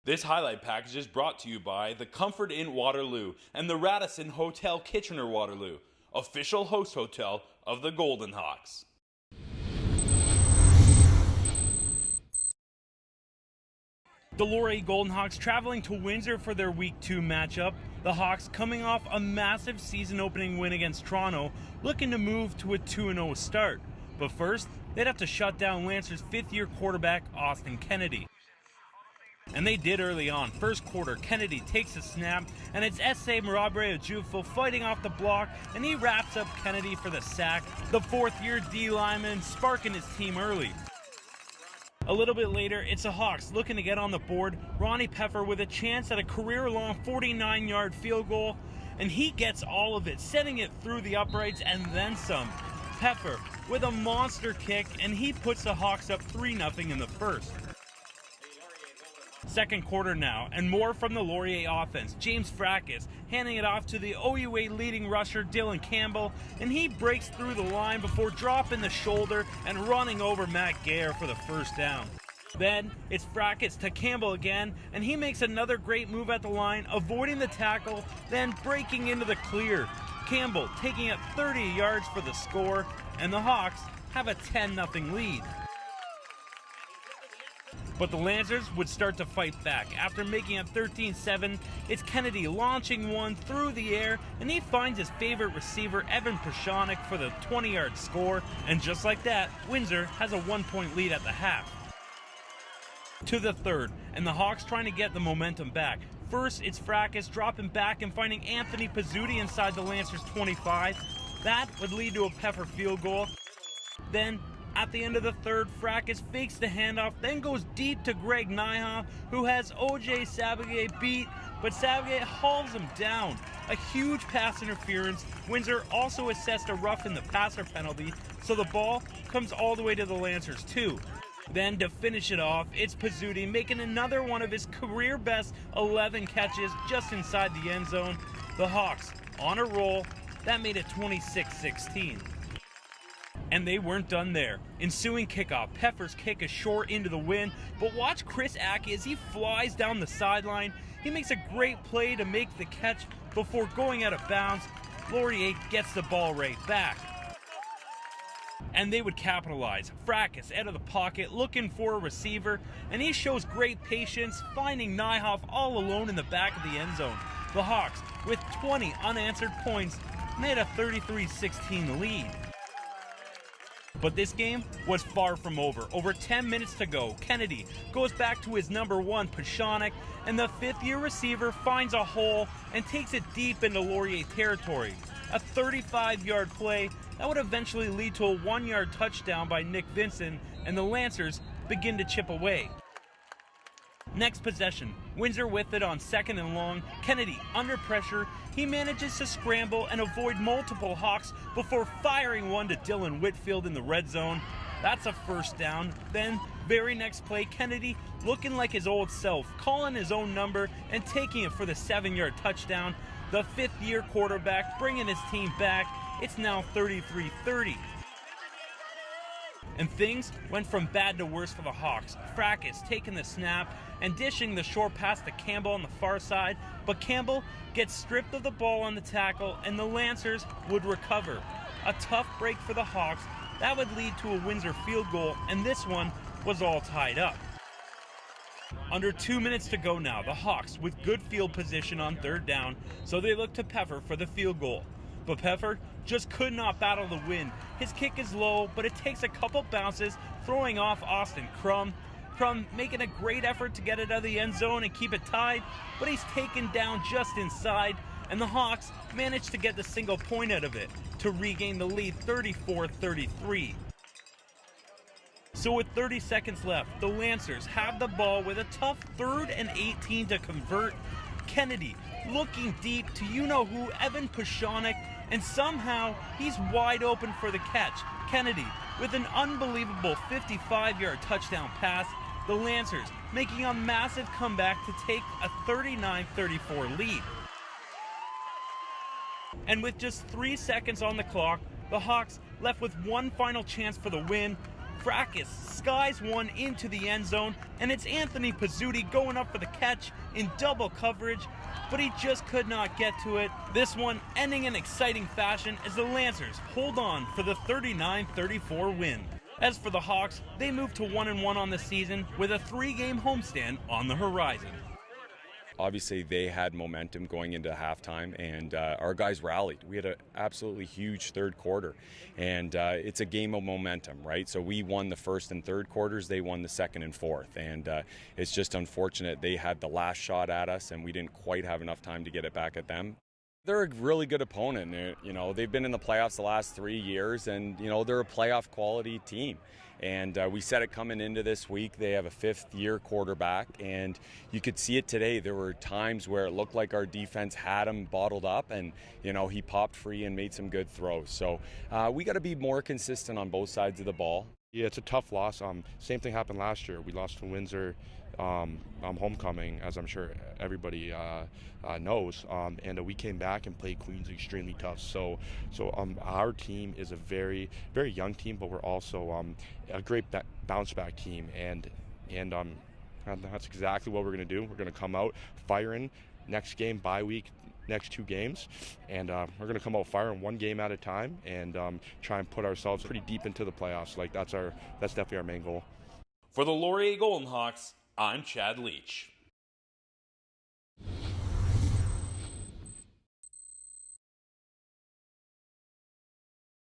This highlight package is brought to you by the Comfort Inn Waterloo and the Radisson Hotel Kitchener-Waterloo, official host hotel of the Golden Hawks. The Laurier Golden Hawks traveling to Windsor for their Week 2 matchup. The Hawks coming off a massive season-opening win against Toronto, looking to move to a 2-0 start. But first, they'd have to shut down Lancers' fifth-year quarterback, Austin Kennedy. And they did early on. First quarter, Kennedy takes a snap, and it's S.A. Marabre-Ejufo fighting off the block, and he wraps up Kennedy for the sack. The fourth-year D lineman sparking his team early. A little bit later, it's the Hawks looking to get on the board. Ronnie Peffer with a chance at a career-long 49-yard field goal, and he gets all of it, sending it through the uprights and then some. Peffer with a monster kick, and he puts the Hawks up 3-0 in the first. Second quarter now, and more from the Laurier offense. James Fracas handing it off to the OUA leading rusher Dylan Campbell, and he breaks through the line before dropping the shoulder and running over Matt Gare for the first down. Then it's Fracas to Campbell again, and he makes another great move at the line, avoiding the tackle, then breaking into the clear. Campbell taking it 30 yards for the score, and the Hawks have a 10-0 lead. But the Lancers would start to fight back. After making it 13-7, it's Kennedy launching one through the air, and he finds his favorite receiver, Evan Pashonik, for the 20-yard score. And just like that, Windsor has a 1-point lead at the half. To the third, and the Hawks trying to get the momentum back. First, it's Fracas dropping back and finding Anthony Pizzuti inside the Lancers' 25. That would lead to a Peffer field goal. Then, at the end of the third, Fracas fakes the handoff, then goes deep to Greg Nyhoff, who has O.J. Sabagay beat, but Sabagay hauls him down. A huge pass interference. Windsor also assessed a rough in the passer penalty, so the ball comes all the way to the Lancers too. Then to finish it off, it's Pizzuti making another one of his career-best 11 catches just inside the end zone. The Hawks on a roll. That made it 26-16. And they weren't done there. Ensuing kickoff, Peffer's kick is short into the wind, but watch Chris Aki as he flies down the sideline. He makes a great play to make the catch before going out of bounds. Laurier gets the ball right back. And they would capitalize. Fracas out of the pocket looking for a receiver, and he shows great patience, finding Nyhoff all alone in the back of the end zone. The Hawks, with 20 unanswered points, made a 33-16 lead. But this game was far from over. Over 10 minutes to go, Kennedy goes back to his number one, Pashonik, and the fifth-year receiver finds a hole and takes it deep into Laurier territory. A 35-yard play that would eventually lead to a 1-yard touchdown by Nick Vincent, and the Lancers begin to chip away. Next possession, Windsor with it on second and long. Kennedy under pressure. He manages to scramble and avoid multiple Hawks before firing one to Dylan Whitfield in the red zone. That's a first down. Then, very next play, Kennedy looking like his old self, calling his own number and taking it for the 7-yard touchdown. The fifth-year quarterback bringing his team back. It's now 33-30. And things went from bad to worse for the Hawks. Fracas taking the snap and dishing the short pass to Campbell on the far side, but Campbell gets stripped of the ball on the tackle, and the Lancers would recover. A tough break for the Hawks. That would lead to a Windsor field goal, and this one was all tied up. Under 2 minutes to go now, the Hawks with good field position on third down, so they look to Peffer for the field goal. But Peffer just could not battle the wind. His kick is low, but it takes a couple bounces, throwing off Austin Crum. Crum making a great effort to get it out of the end zone and keep it tied, but he's taken down just inside, and the Hawks manage to get the single point out of it to regain the lead 34-33. So with 30 seconds left, the Lancers have the ball with a tough 3rd and 18 to convert. Kennedy looking deep to you-know-who, Evan Pashonik, and somehow he's wide open for the catch. Kennedy with an unbelievable 55-yard touchdown pass. The Lancers making a massive comeback to take a 39-34 lead. And with just 3 seconds on the clock, the Hawks left with one final chance for the win. Fracas skies one into the end zone, and it's Anthony Pizzuti going up for the catch in double coverage, but he just could not get to it. This one ending in exciting fashion as the Lancers hold on for the 39-34 win. As for the Hawks, they move to 1-1 on the season with a 3-game homestand on the horizon. Obviously, they had momentum going into halftime, and our guys rallied. We had an absolutely huge third quarter, and it's a game of momentum, right? So we won the first and third quarters, they won the second and fourth, and it's just unfortunate they had the last shot at us, and we didn't quite have enough time to get it back at them. They're a really good opponent. They've been in the playoffs the last 3 years, and they're a playoff quality team. And we said it coming into this week. They have a fifth-year quarterback, and you could see it today. There were times where it looked like our defense had him bottled up, and he popped free and made some good throws. So we got to be more consistent on both sides of the ball. Yeah, it's a tough loss. Same thing happened last year. We lost to Windsor homecoming, as I'm sure everybody knows, and we came back and played Queens extremely tough. So our team is a very, very young team, but we're also a great bounce back team, and that's exactly what we're going to do. We're going to come out firing. Next game, bye week, next 2 games, and we're going to come out firing 1 game at a time and try and put ourselves pretty deep into the playoffs. That's definitely our main goal. For the Laurier Golden Hawks, I'm Chad Leach.